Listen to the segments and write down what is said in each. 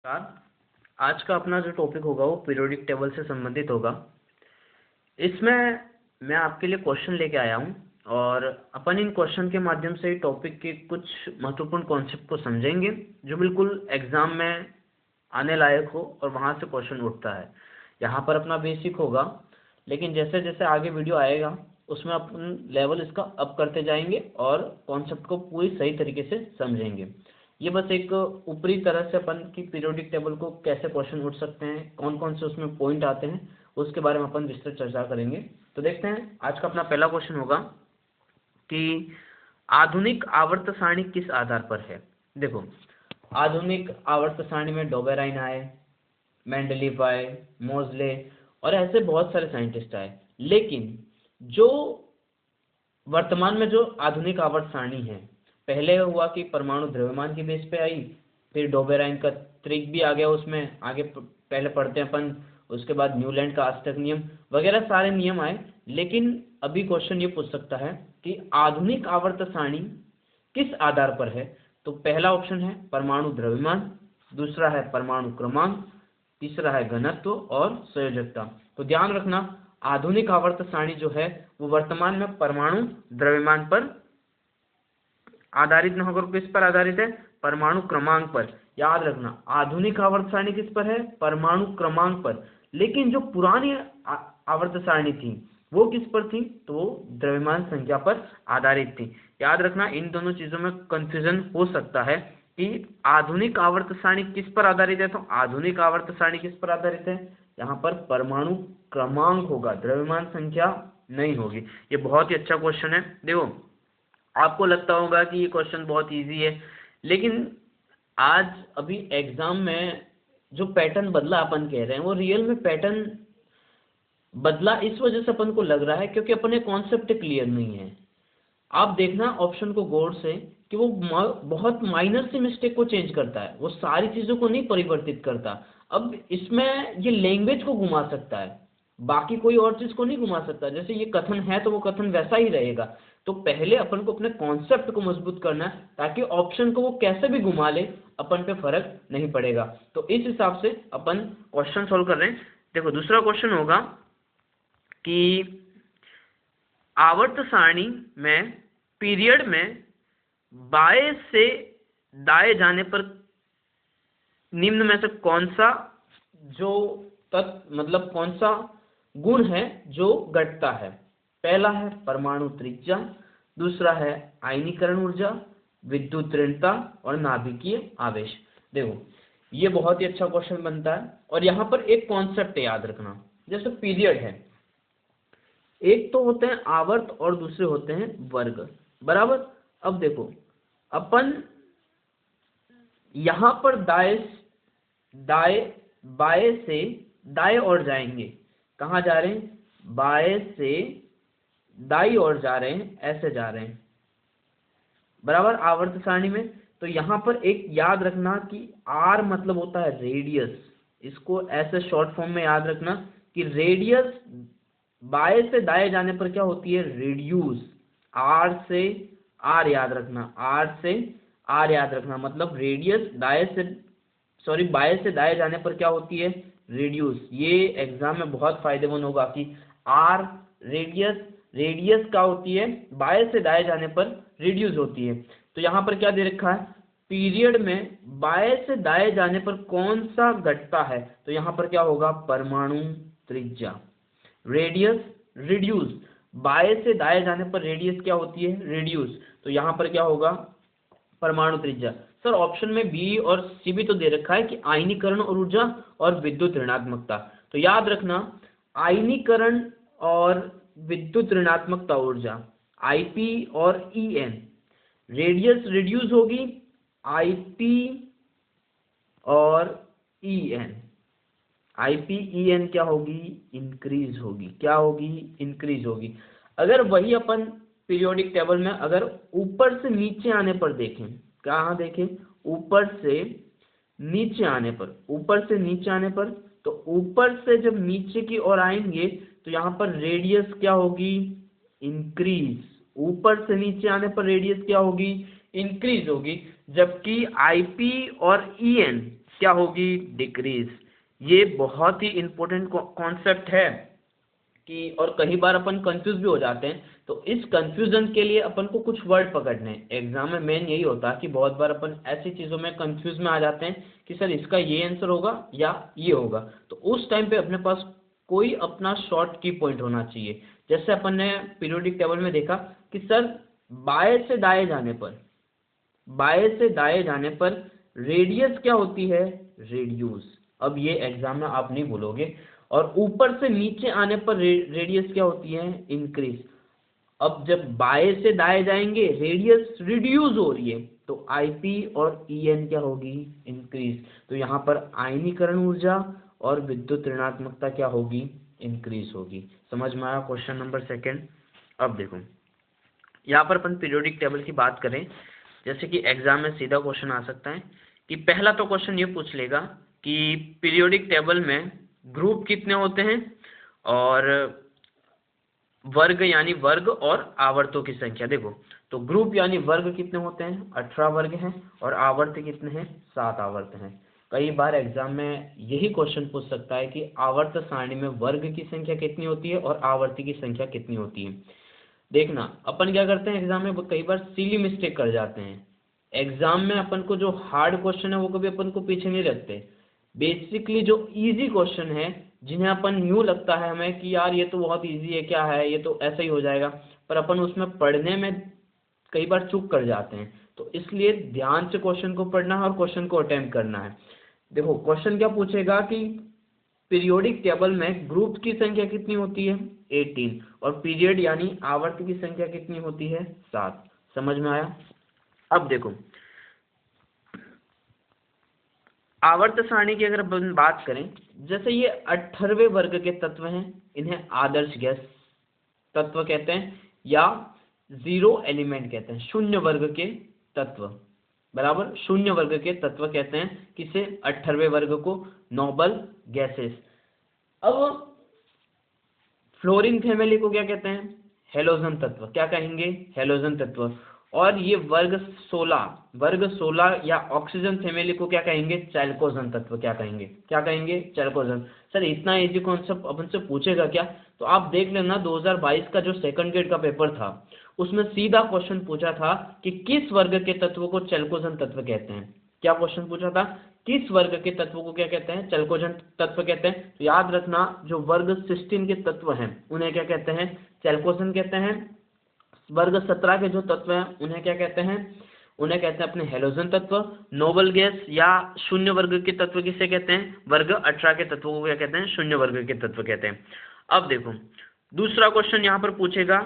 नमस्कार। आज का अपना जो टॉपिक होगा वो पीरियोडिक टेबल से संबंधित होगा। इसमें मैं आपके लिए क्वेश्चन लेके आया हूँ और अपन इन क्वेश्चन के माध्यम से टॉपिक के कुछ महत्वपूर्ण कॉन्सेप्ट को समझेंगे जो बिल्कुल एग्जाम में आने लायक हो और वहाँ से क्वेश्चन उठता है। यहाँ पर अपना बेसिक होगा, लेकिन जैसे जैसे आगे वीडियो आएगा उसमें अपन लेवल इसका अप करते जाएंगे और कॉन्सेप्ट को पूरी सही तरीके से समझेंगे। ये बस एक ऊपरी तरह से अपन की पीरियोडिक टेबल को कैसे क्वेश्चन उठ सकते हैं, कौन कौन से उसमें पॉइंट आते हैं, उसके बारे में अपन विस्तृत चर्चा करेंगे। तो देखते हैं, आज का अपना पहला क्वेश्चन होगा कि आधुनिक आवर्त सारणी किस आधार पर है। देखो, आधुनिक आवर्त सारणी में डोबेराइन आए, मेंडलीव आए, मोजले और ऐसे बहुत सारे साइंटिस्ट आए, लेकिन जो वर्तमान में जो आधुनिक आवर्त सारणी है, पहले हुआ कि परमाणु द्रव्यमान की बेस पे आई, फिर डोबेराइन का त्रिक भी आ गया, उसमें आगे पहले पढ़ते हैं अपन, उसके बाद न्यूलैंड का आस्टक नियम वगैरह सारे नियम आए। लेकिन अभी क्वेश्चन ये पूछ सकता है कि आधुनिक आवर्त सारणी किस आधार पर है। तो पहला ऑप्शन है परमाणु द्रव्यमान, दूसरा है परमाणु क्रमांक, तीसरा है घनत्व और संयोजकता। तो ध्यान रखना, आधुनिक आवर्त सारणी जो है वो वर्तमान में परमाणु द्रव्यमान पर आधारित न होकर किस पर आधारित है, परमाणु क्रमांक पर। याद रखना, आधुनिक आवर्त सारणी किस पर है, परमाणु क्रमांक पर। लेकिन जो पुरानी आवर्त सारणी थी वो किस पर थी, तो वो द्रव्यमान संख्या पर आधारित थी। याद रखना, इन दोनों चीजों में कंफ्यूजन हो सकता है कि आधुनिक आवर्त सारणी किस पर आधारित है। तो आधुनिक आवर्त सारणी किस पर आधारित है, यहाँ पर परमाणु क्रमांक होगा, द्रव्यमान संख्या नहीं होगी। ये बहुत ही अच्छा क्वेश्चन है। देखो, आपको लगता होगा कि ये क्वेश्चन बहुत इजी है, लेकिन आज अभी एग्जाम में जो पैटर्न बदला अपन कह रहे हैं वो रियल में पैटर्न बदला इस वजह से अपन को लग रहा है क्योंकि अपने कॉन्सेप्ट क्लियर नहीं है। आप देखना ऑप्शन को गौर से कि वो बहुत माइनर सी मिस्टेक को चेंज करता है, वो सारी चीजों को नहीं परिवर्तित करता। अब इसमें ये लैंग्वेज को घुमा सकता है, बाकी कोई और चीज को नहीं घुमा सकता। जैसे ये कथन है तो वो कथन वैसा ही रहेगा। तो पहले अपन को अपने कॉन्सेप्ट को मजबूत करना है ताकि ऑप्शन को वो कैसे भी घुमा ले अपन पे फर्क नहीं पड़ेगा। तो इस हिसाब से अपन क्वेश्चन सोल्व कर रहे हैं। देखो, दूसरा क्वेश्चन होगा कि आवर्त सारणी में पीरियड में बाएं से दाएं जाने पर निम्न में से कौन सा जो मतलब कौन सा गुण है जो घटता है। पहला है परमाणु त्रिज्या, दूसरा है आयनीकरण ऊर्जा, विद्युत ऋणता और नाभिकीय आवेश। देखो, ये बहुत ही अच्छा क्वेश्चन बनता है और यहाँ पर एक कॉन्सेप्ट याद रखना। जैसे पीरियड है, एक तो होते हैं आवर्त और दूसरे होते हैं वर्ग, बराबर। अब देखो, अपन यहां पर बाएं से दाएं और जाएंगे। कहां जा रहे हैं, बाएं से दाईं ओर जा रहे हैं, ऐसे जा रहे हैं, बराबर आवर्त सारणी में। तो यहां पर एक याद रखना कि आर मतलब होता है रेडियस। इसको ऐसे शॉर्ट फॉर्म में याद रखना कि रेडियस बाएं से दाएं जाने पर क्या होती है, रिड्यूस। आर से आर याद रखना, आर से आर याद रखना, मतलब रेडियस बाएं से दाएं जाने पर क्या होती है, रिड्यूस। ये एग्जाम में बहुत फायदेमंद होगा कि आर रेडियस क्या होती है, बाएं से दाएं जाने पर रिड्यूस होती है। तो यहाँ पर क्या दे रखा है, पीरियड में बाएं से दाएं जाने पर कौन सा घटता है। तो यहाँ पर क्या होगा, परमाणु त्रिज्या। रेडियस रिड्यूस, बाएं से दाएं जाने पर रेडियस क्या होती है, रिड्यूस। तो यहाँ पर क्या होगा, परमाणु त्रिज्या। सर ऑप्शन में बी और सी भी तो दे रखा है कि आयनीकरण और ऊर्जा और विद्युत ऋणात्मकता। तो याद रखना, आयनीकरण और विद्युत ऋणात्मकता ऊर्जा, आईपी और ईएन, रेडियस रिड्यूस होगी, आईपी और ईएन, आईपीईएन क्या होगी, इंक्रीज होगी। क्या होगी, इंक्रीज होगी। अगर वही अपन पीरियोडिक टेबल में अगर ऊपर से नीचे आने पर देखें, कहाँ देखें, ऊपर से नीचे आने पर, ऊपर से नीचे आने पर, तो ऊपर से जब नीचे की ओर आएंगे तो यहाँ पर रेडियस क्या होगी, इंक्रीज। ऊपर से नीचे आने पर रेडियस क्या होगी, इंक्रीज होगी। जबकि आईपी और ईएन क्या होगी? डिक्रीज। ये बहुत ही इंपॉर्टेंट कॉन्सेप्ट है कि, और कई बार अपन कंफ्यूज भी हो जाते हैं, तो इस कंफ्यूजन के लिए अपन को कुछ वर्ड पकड़ने हैं। एग्जाम में मेन यही होता है कि बहुत बार अपन ऐसी चीजों में कंफ्यूज में आ जाते हैं कि सर इसका ये आंसर होगा या ये होगा, तो उस टाइम पे अपने पास कोई अपना शॉर्ट की पॉइंट होना चाहिए। जैसे अपन ने पीरियोडिक टेबल में देखा कि सर बाएं से दाएं जाने पर, बाएं से दाएं जाने पर रेडियस क्या होती है? रेडियस। अब ये एग्जाम में आप नहीं भूलोगे। और ऊपर से नीचे आने पर रेडियस क्या होती है? इंक्रीज। अब जब बाएं से दाएं जाएंगे रेडियस रिड्यूस हो रही है, तो आईपी और ईएन क्या होगी? इंक्रीज। तो यहाँ पर आयनीकरण ऊर्जा और विद्युत ऋणात्मकता क्या होगी? इंक्रीज होगी। समझ में आया क्वेश्चन नंबर सेकंड? अब देखो, यहाँ पर अपन पीरियोडिक टेबल की बात करें, जैसे कि एग्जाम में सीधा क्वेश्चन आ सकता है कि पहला तो क्वेश्चन ये पूछ लेगा कि पीरियोडिक टेबल में ग्रुप कितने होते हैं, और वर्ग यानी वर्ग और आवर्तों की संख्या। देखो, तो ग्रुप यानी वर्ग कितने होते हैं? 18 वर्ग हैं, और आवर्त कितने हैं? 7 आवर्त हैं। कई बार एग्जाम में यही क्वेश्चन पूछ सकता है कि आवर्त सारणी में वर्ग की संख्या कितनी होती है और आवर्ती की संख्या कितनी होती है। देखना, अपन क्या करते हैं एग्जाम में, कई बार सिली मिस्टेक कर जाते हैं। एग्जाम में अपन को जो हार्ड क्वेश्चन है वो कभी अपन को पीछे नहीं रखते। बेसिकली जो इजी क्वेश्चन है, जिन्हें अपन यूं लगता है हमें कि यार ये तो बहुत इजी है, क्या है ये, तो ऐसा ही हो जाएगा, पर अपन उसमें पढ़ने में कई बार चूक कर जाते हैं। तो इसलिए ध्यान से क्वेश्चन को पढ़ना है और क्वेश्चन को अटेम्प्ट करना है। देखो, क्वेश्चन क्या पूछेगा कि पीरियोडिक टेबल में ग्रुप की संख्या कितनी होती है? 18। और पीरियड यानी आवर्त की संख्या कितनी होती है? 7। समझ में आया? अब देखो, आवर्त सारणी की अगर अपन बात करें, जैसे ये 18वें वर्ग के तत्व हैं, इन्हें आदर्श गैस तत्व कहते हैं या जीरो एलिमेंट कहते हैं, शून्य वर्ग के तत्व, बराबर, शून्य वर्ग के तत्व कहते हैं किसे? 18वें वर्ग को, नोबल गैसेस। अब फ्लोरीन फैमिली को क्या कहते हैं? हेलोजन तत्व। क्या कहेंगे? हेलोजन तत्व। और ये वर्ग 16 या ऑक्सीजन फैमिली को क्या कहेंगे? चैल्कोजन तत्व। क्या कहेंगे? क्या कहेंगे? चैल्कोजन। सर इतना इजी कॉन्सेप्ट अपन से पूछेगा क्या? तो आप देख लेना 2022 का जो सेकंड ग्रेड का पेपर था, उसमें सीधा क्वेश्चन पूछा था कि किस वर्ग के तत्व को चैल्कोजन तत्व कहते हैं। क्या क्वेश्चन पूछा था? किस वर्ग के तत्व को क्या कहते हैं? चैल्कोजन तत्व कहते हैं। तो याद रखना, जो वर्ग 16 के तत्व हैं उन्हें क्या कहते हैं? चैल्कोजन कहते हैं। वर्ग 17 के जो तत्व हैं उन्हें क्या कहते हैं? उन्हें कहते हैं अपने हेलोजन तत्व। नोबल गैस या शून्य वर्ग के तत्व किसे कहते हैं? वर्ग 18 के तत्वों को क्या कहते हैं? शून्य वर्ग के तत्व कहते हैं। अब देखो, दूसरा क्वेश्चन यहाँ पर पूछेगा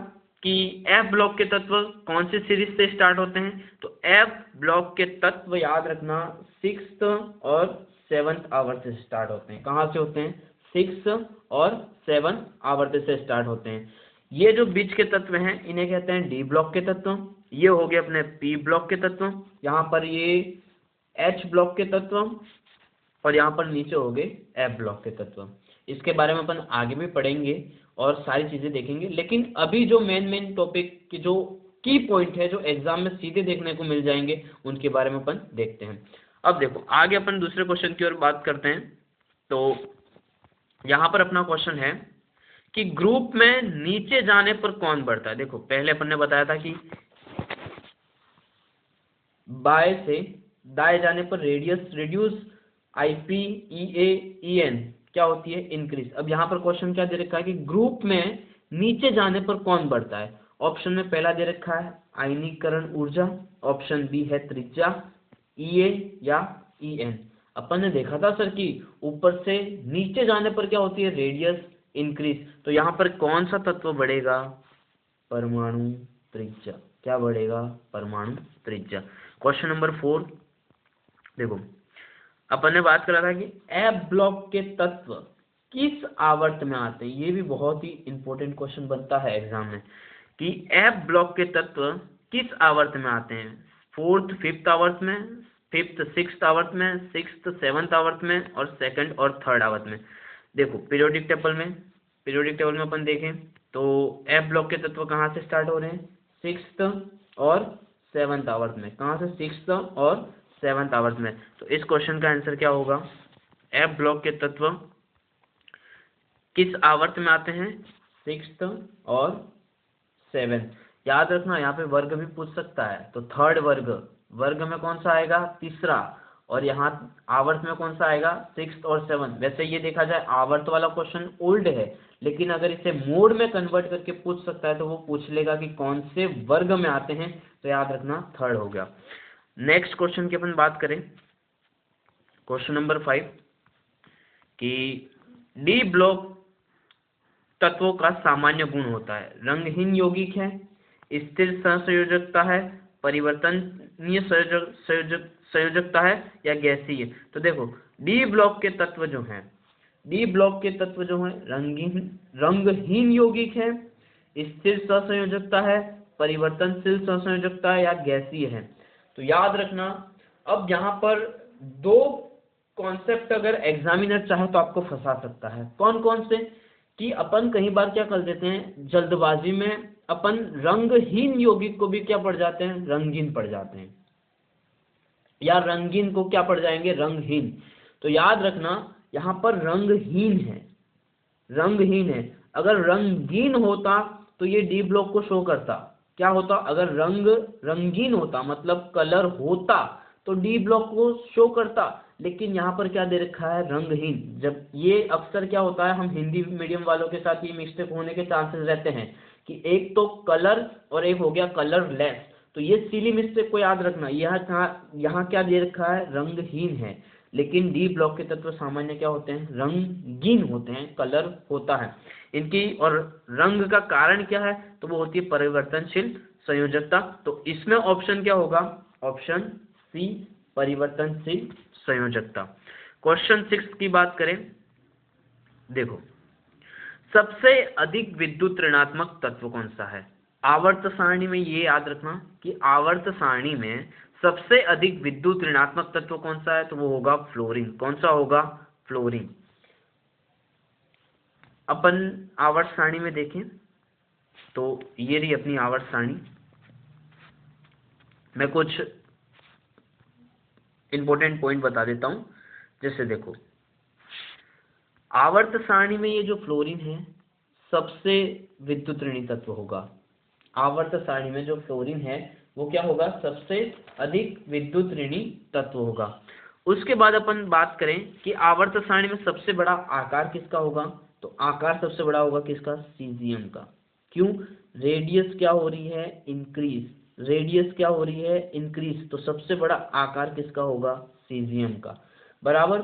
कि एफ ब्लॉक के तत्व कौन सी सीरीज से स्टार्ट होते हैं? तो एफ ब्लॉक के तत्व याद रखना 6th और 7th आवर्त से स्टार्ट होते हैं। कहाँ से होते हैं? 6th और 7th आवर्त से स्टार्ट होते हैं। ये जो बीच के तत्व हैं इन्हें कहते हैं डी ब्लॉक के तत्व। ये हो गए अपने पी ब्लॉक के तत्व, यहाँ पर ये एच ब्लॉक के तत्व, और यहाँ पर नीचे हो गए एफ ब्लॉक के तत्व। इसके बारे में अपन आगे भी पढ़ेंगे और सारी चीजें देखेंगे, लेकिन अभी जो मेन टॉपिक की जो की पॉइंट है, जो एग्जाम में सीधे देखने को मिल जाएंगे, उनके बारे में अपन देखते हैं। अब देखो, आगे अपन दूसरे क्वेश्चन की ओर बात करते हैं। तो यहाँ पर अपना क्वेश्चन है कि ग्रुप में नीचे जाने पर कौन बढ़ता है? देखो, पहले अपन ने बताया था कि बाएं से दाएं जाने पर रेडियस रिड्यूस, आईपी, ईए, ईएन क्या होती है? इंक्रीज। अब यहाँ पर क्वेश्चन क्या दे रखा है कि ग्रुप में नीचे जाने पर कौन बढ़ता है? ऑप्शन में पहला दे रखा है आयनीकरण ऊर्जा, ऑप्शन बी है त्रिज्या, ईए या ईएन। अपन ने देखा था सर कि ऊपर से नीचे जाने पर क्या होती है? Radius increase. तो यहाँ पर कौन सा तत्व बढ़ेगा? परमाणु त्रिज्या। क्या बढ़ेगा? परमाणु त्रिज्या। क्वेश्चन नंबर 4 देखो, अपन ने बात करा था कि एफ ब्लॉक के तत्व किस आवर्त में आते हैं। ये भी बहुत ही इंपॉर्टेंट क्वेश्चन बनता है एग्जाम में कि एफ ब्लॉक के तत्व किस आवर्त में आते हैं? 4th 5th आवर्त में, 5th 6th आवर्त में, 6th 7th आवर्त में, और 2nd और 3rd आवर्त में। देखो, पीरियोडिक टेबल में अपन देखें तो एफ ब्लॉक के तत्व कहाँ से स्टार्ट हो रहे हैं? 6th और 7th आवर्त में। कहाँ से? 6th और 7th आवर्त में। तो इस क्वेश्चन का आंसर क्या होगा? एफ ब्लॉक के तत्व किस आवर्त में आते हैं? 6th और 7th। याद रखना यहाँ पे वर्ग भी पूछ सकता है, तो थर्ड वर्ग में कौन सा आएगा? तीसरा। और यहाँ आवर्त में कौन सा आएगा? 6th और 7th। वैसे ये देखा जाए आवर्त वाला क्वेश्चन ओल्ड है, लेकिन अगर इसे मोड में कन्वर्ट करके पूछ सकता है तो वो पूछ लेगा कि कौन से वर्ग में आते हैं, तो याद रखना थर्ड हो गया। नेक्स्ट क्वेश्चन की अपन बात करें, क्वेश्चन नंबर 5 कि डी ब्लॉक तत्वों का सामान्य गुण होता है। रंगहीन यौगिक है, स्थिर सहसंयोजकता है, परिवर्तनीय संयोजकता है या गैसीय। तो देखो डी ब्लॉक के तत्व जो हैं, रंगहीन यौगिक है, स्थिर सहसंयोजकता है, परिवर्तनशील सहसंयोजकता है या गैसीय है। तो याद रखना, अब यहाँ पर दो कॉन्सेप्ट अगर एग्जामिनर चाहे तो आपको फंसा सकता है। कौन कौन से? कि अपन कई बार क्या कर देते हैं, जल्दबाजी में अपन रंगहीन यौगिक को भी क्या पढ़ जाते हैं? रंगीन पढ़ जाते हैं, या रंगीन को क्या पढ़ जाएंगे? रंगहीन। तो याद रखना यहाँ पर रंगहीन है। अगर रंगीन होता तो ये डी ब्लॉक को शो करता। क्या होता? अगर रंगीन होता मतलब कलर होता तो डी ब्लॉक को शो करता, लेकिन यहाँ पर क्या दे रखा है? रंगहीन। जब ये अक्सर क्या होता है, हम हिंदी मीडियम वालों के साथ ये मिस्टेक होने के चांसेस रहते हैं कि एक तो कलर और एक हो गया कलरलेस। तो ये सिली मिस्टेक को याद रखना। यहाँ क्या दे रखा है? रंगहीन है, लेकिन डी ब्लॉक के तत्व सामान्य क्या होते हैं? रंगीन होते हैं, कलर होता है इनकी। और रंग का कारण क्या है? तो वो होती है परिवर्तनशील संयोजकता। तो इसमें ऑप्शन क्या होगा? ऑप्शन सी, परिवर्तनशील संयोजकता। क्वेश्चन 6 की बात करें, देखो सबसे अधिक विद्युत ऋणात्मक तत्व कौन सा है? आवर्त सारणी में ये याद रखना कि आवर्त सारणी में सबसे अधिक विद्युत ऋणात्मक तत्व कौन सा है? तो वो होगा फ्लोरीन। कौन सा होगा? फ्लोरीन। अपन आवर्त सारणी में देखें तो ये रही अपनी आवर्त सारणी। मैं कुछ इंपॉर्टेंट पॉइंट बता देता हूं। जैसे देखो आवर्त सारणी में ये जो फ्लोरीन है सबसे विद्युत ऋणी तत्व होगा। आवर्त सारणी में जो फ्लोरीन है वो क्या होगा? सबसे अधिक विद्युत ऋणी तत्व होगा। उसके बाद अपन बात करें कि आवर्त सारणी में सबसे बड़ा आकार किसका होगा? तो आकार सबसे बड़ा होगा किसका? सीजियम का। क्यों? रेडियस क्या हो रही है? इंक्रीज। तो सबसे बड़ा आकार किसका होगा? सीजियम का। बराबर।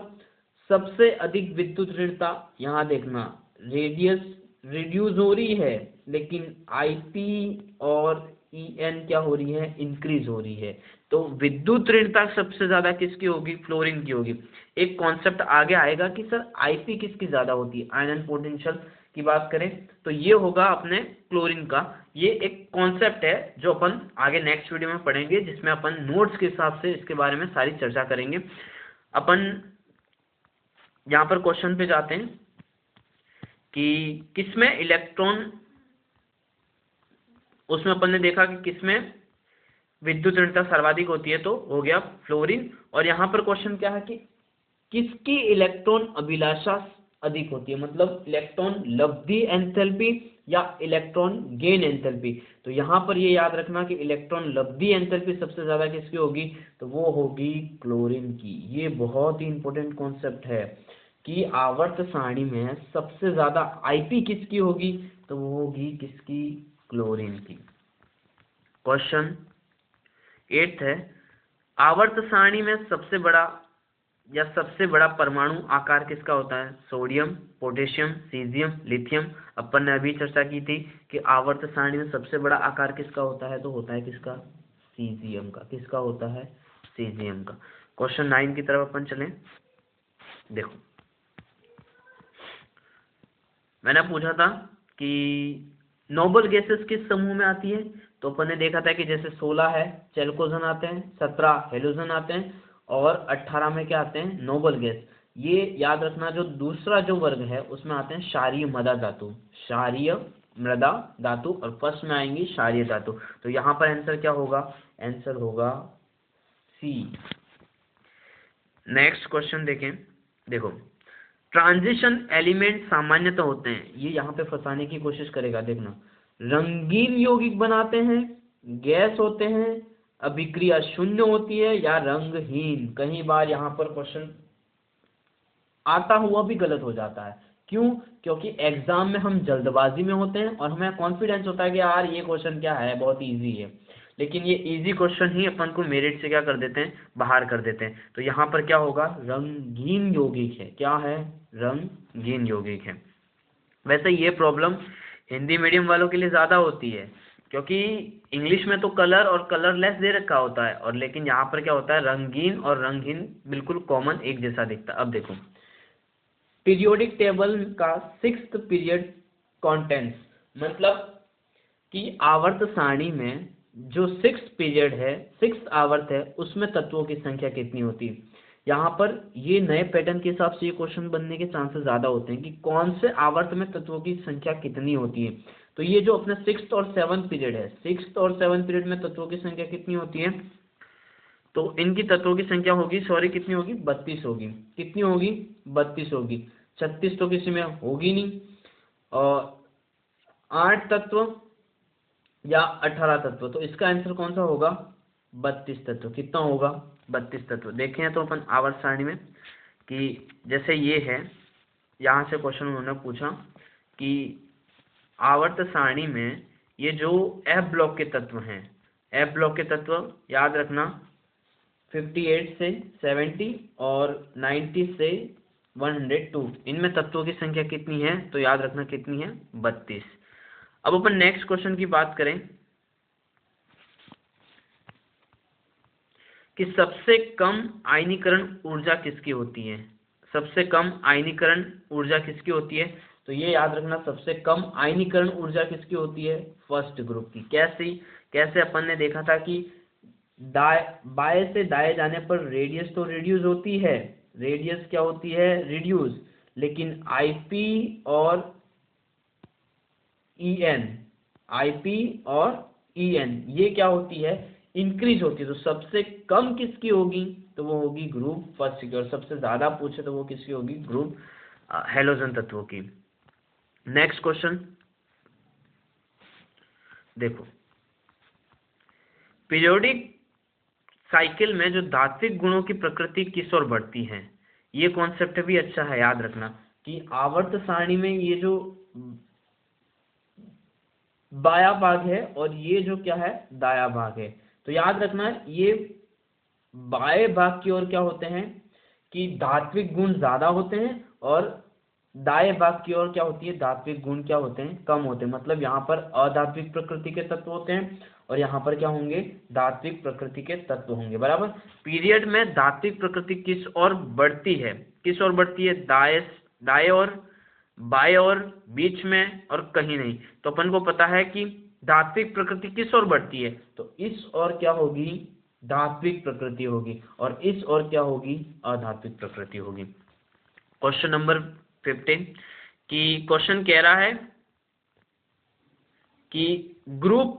सबसे अधिक विद्युत ऋणता, यहाँ देखना रेडियस रिड्यूस हो रही है, लेकिन आईपी और ईएन क्या हो रही है? इंक्रीज हो रही है। तो विद्युत ऋणता सबसे ज्यादा किसकी होगी? फ्लोरीन की होगी। एक कॉन्सेप्ट आगे आएगा कि सर आईपी किसकी ज्यादा होती है, आयरन पोटेंशियल की बात करें तो ये होगा अपने क्लोरीन का। ये एक कॉन्सेप्ट है जो अपन आगे नेक्स्ट वीडियो में पढ़ेंगे, जिसमें अपन नोट्स के हिसाब से इसके बारे में सारी चर्चा करेंगे। अपन यहाँ पर क्वेश्चन पे जाते हैं कि किसमें इलेक्ट्रॉन, उसमें अपन ने देखा कि किसमें विद्युत ऋणता सर्वाधिक होती है, तो हो गया फ्लोरीन। और यहाँ पर क्वेश्चन क्या है कि किसकी इलेक्ट्रॉन अभिलाषा अधिक होती है, मतलब इलेक्ट्रॉन लब्धि एंथैल्पी या इलेक्ट्रॉन गेन एंथैल्पी। तो यहाँ पर ये याद रखना कि इलेक्ट्रॉन लब्धि एंथैल्पी सबसे ज्यादा किसकी होगी? तो वो होगी क्लोरीन की। ये बहुत ही इंपॉर्टेंट कॉन्सेप्ट है कि आवर्त सारणी में सबसे ज्यादा आईपी किसकी होगी? तो वो होगी किसकी? क्लोरीन की। क्वेश्चन 8 है, आवर्त सारणी में सबसे बड़ा परमाणु आकार किसका होता है? Sodium, potassium, caesium, lithium. अपन ने अभी चर्चा की थी कि आवर्त सारणी में सबसे बड़ा आकार किसका होता है? तो होता है किसका? सीजियम का। किसका होता है? सीजियम का। क्वेश्चन 9 की तरफ अपन चलें। देखो मैंने पूछा था कि नोबल गैसेस किस समूह में आती है, तो अपन ने देखा था कि जैसे 16 है चेल्कोजन आते हैं, 17 हेलोजन आते हैं और 18 में क्या आते हैं? Noble gas. ये याद रखना, जो दूसरा जो वर्ग है उसमें आते हैं क्षारीय मृदा धातु, और फर्स्ट में आएंगी क्षारीय धातु। तो यहाँ पर आंसर क्या होगा? आंसर होगा सी, नेक्स्ट क्वेश्चन देखें। देखो, ट्रांजिशन एलिमेंट सामान्यतः होते हैं, ये यहाँ पे फंसाने की कोशिश करेगा, देखना। रंगीन यौगिक बनाते हैं, गैस होते हैं, अभिक्रिया शून्य होती है, या रंगहीन। कई बार यहाँ पर क्वेश्चन आता हुआ भी गलत हो जाता है। क्यों? क्योंकि एग्जाम में हम जल्दबाजी में होते हैं और हमें कॉन्फिडेंस होता है कि यार ये क्वेश्चन क्या है, बहुत इजी है, लेकिन ये इजी क्वेश्चन ही अपन को मेरिट से क्या कर देते हैं, बाहर कर देते हैं। तो यहाँ पर क्या होगा, रंगीन यौगिक है। क्या है? रंगीन यौगिक है। वैसे ये प्रॉब्लम हिंदी मीडियम वालों के लिए ज़्यादा होती है, क्योंकि इंग्लिश में तो कलर और कलरलेस दे रखा होता है, और लेकिन यहाँ पर क्या होता है, रंगीन और रंगहीन बिल्कुल कॉमन एक जैसा दिखता है। अब देखो, पीरियोडिक टेबल का 6th पीरियड कंटेंट्स, मतलब कि आवर्त सारणी में जो 6th पीरियड है, 6th आवर्त है, उसमें तत्वों की संख्या कितनी होती है। यहाँ पर ये नए पैटर्न के हिसाब से ये क्वेश्चन बनने के चांसेस ज़्यादा होते हैं कि कौन से आवर्त में तत्वों की संख्या कितनी होती है। तो ये जो अपना 6th और 7th पीरियड है, 6th और 7th पीरियड में तत्वों की संख्या कितनी होती है, तो इनकी तत्वों की संख्या होगी, सॉरी, कितनी होगी, 32 होगी। कितनी होगी? 32 होगी। 36 तो किसी में होगी नहीं। और 8 तत्व या 18 तत्व, तो इसका आंसर कौन सा होगा, 32 तत्व। कितना होगा? 32 तत्व। देखें तो अपन आवर्त सारणी में कि जैसे ये है, यहाँ से क्वेश्चन उन्होंने पूछा कि आवर्त सारणी में ये जो एफ ब्लॉक के तत्व हैं, एफ ब्लॉक के तत्व याद रखना, 58 से 70 और 90 से 102, इनमें तत्वों की संख्या कितनी है, तो याद रखना कितनी है, 32। अब अपन नेक्स्ट क्वेश्चन की बात करें कि सबसे कम आयनीकरण ऊर्जा किसकी होती है। सबसे कम आयनीकरण ऊर्जा किसकी होती है, तो ये याद रखना, सबसे कम आयनीकरण ऊर्जा किसकी होती है, फर्स्ट ग्रुप की। कैसे अपन ने देखा था कि बाएं से दाएं जाने पर रेडियस तो रिड्यूस होती है, रेडियस क्या होती है, रिड्यूस, लेकिन आईपी और ईएन, आईपी और ईएन ये क्या होती है, इंक्रीज होती है। तो सबसे कम किसकी होगी, तो वो होगी ग्रुप फर्स्ट की, और सबसे ज्यादा पूछे तो वो किसकी होगी, ग्रुप हेलोजन तत्वों की। नेक्स्ट क्वेश्चन देखो, पीरियोडिक साइकिल में जो धात्विक गुणों की प्रकृति किस ओर बढ़ती है, ये कॉन्सेप्ट भी अच्छा है, याद रखना कि आवर्त सारणी में ये जो बाया भाग है और ये जो क्या है, दाया भाग है, तो याद रखना ये बाएं भाग की ओर क्या होते हैं कि धात्विक गुण ज्यादा होते हैं, और दाएं भाग की ओर क्या होती है, धात्विक गुण क्या होते हैं, कम होते हैं। मतलब यहाँ पर अधात्विक प्रकृति के तत्व होते हैं और यहाँ पर क्या होंगे, धात्विक प्रकृति के तत्व होंगे, बराबर। पीरियड में धात्विक प्रकृति किस ओर बढ़ती है, किस ओर बढ़ती है, दाएं और बाएं और बीच में और कहीं नहीं। तो अपन को पता है कि धात्विक प्रकृति किस ओर बढ़ती है, तो इस ओर क्या होगी, धात्विक प्रकृति होगी, और इस ओर क्या होगी, अधात्विक प्रकृति होगी। क्वेश्चन नंबर 15 की क्वेश्चन कह रहा है कि ग्रुप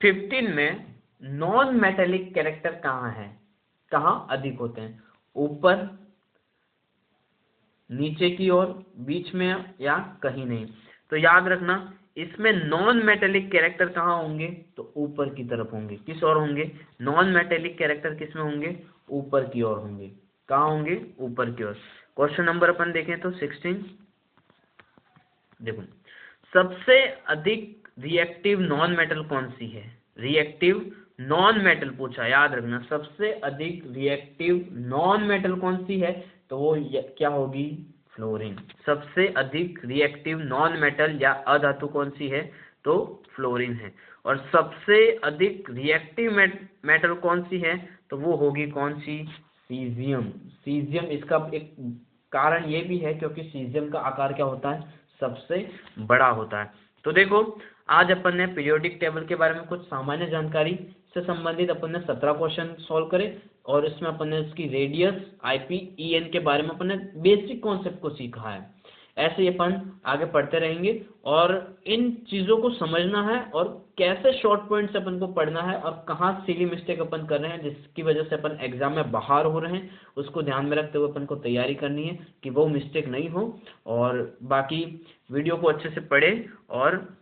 15 में नॉन मेटेलिक कैरेक्टर कहाँ है, कहाँ अधिक होते हैं, ऊपर, नीचे की ओर, बीच में, या कहीं नहीं। तो याद रखना इसमें नॉन मेटेलिक कैरेक्टर कहाँ होंगे, तो ऊपर की तरफ होंगे। किस ओर होंगे, नॉन मेटेलिक कैरेक्टर किस में होंगे, ऊपर की ओर होंगे। कहाँ होंगे, ऊपर की ओर। क्वेश्चन नंबर अपन देखें तो 16 देखो, सबसे अधिक रिएक्टिव नॉन मेटल कौन सी है, रिएक्टिव नॉन मेटल पूछा, याद रखना सबसे अधिक रिएक्टिव नॉन मेटल कौन सी है, तो वो क्या होगी, फ्लोरीन। सबसे अधिक रिएक्टिव नॉन मेटल या अधातु कौन सी है, तो फ्लोरीन है। और सबसे अधिक रिएक्टिव मेटल कौन सी है, तो वो होगी कौन सी, सीजियम। सीजियम, इसका एक कारण ये भी है क्योंकि सीजियम का आकार क्या होता है, सबसे बड़ा होता है। तो देखो, आज अपन ने पीरियोडिक टेबल के बारे में कुछ सामान्य जानकारी से संबंधित अपन ने 17 क्वेश्चन सॉल्व करे, और इसमें अपन ने इसकी रेडियस, आईपी, ईएन के बारे में अपन ने बेसिक कॉन्सेप्ट को सीखा है। ऐसे ही अपन आगे पढ़ते रहेंगे और इन चीज़ों को समझना है और कैसे शॉर्ट पॉइंट्स अपन को पढ़ना है और कहाँ सिली मिस्टेक अपन कर रहे हैं जिसकी वजह से अपन एग्जाम में बाहर हो रहे हैं, उसको ध्यान में रखते हुए अपन को तैयारी करनी है कि वो मिस्टेक नहीं हो। और बाकी वीडियो को अच्छे से पढ़े और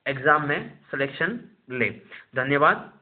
एग्जाम में सिलेक्शन ले। धन्यवाद।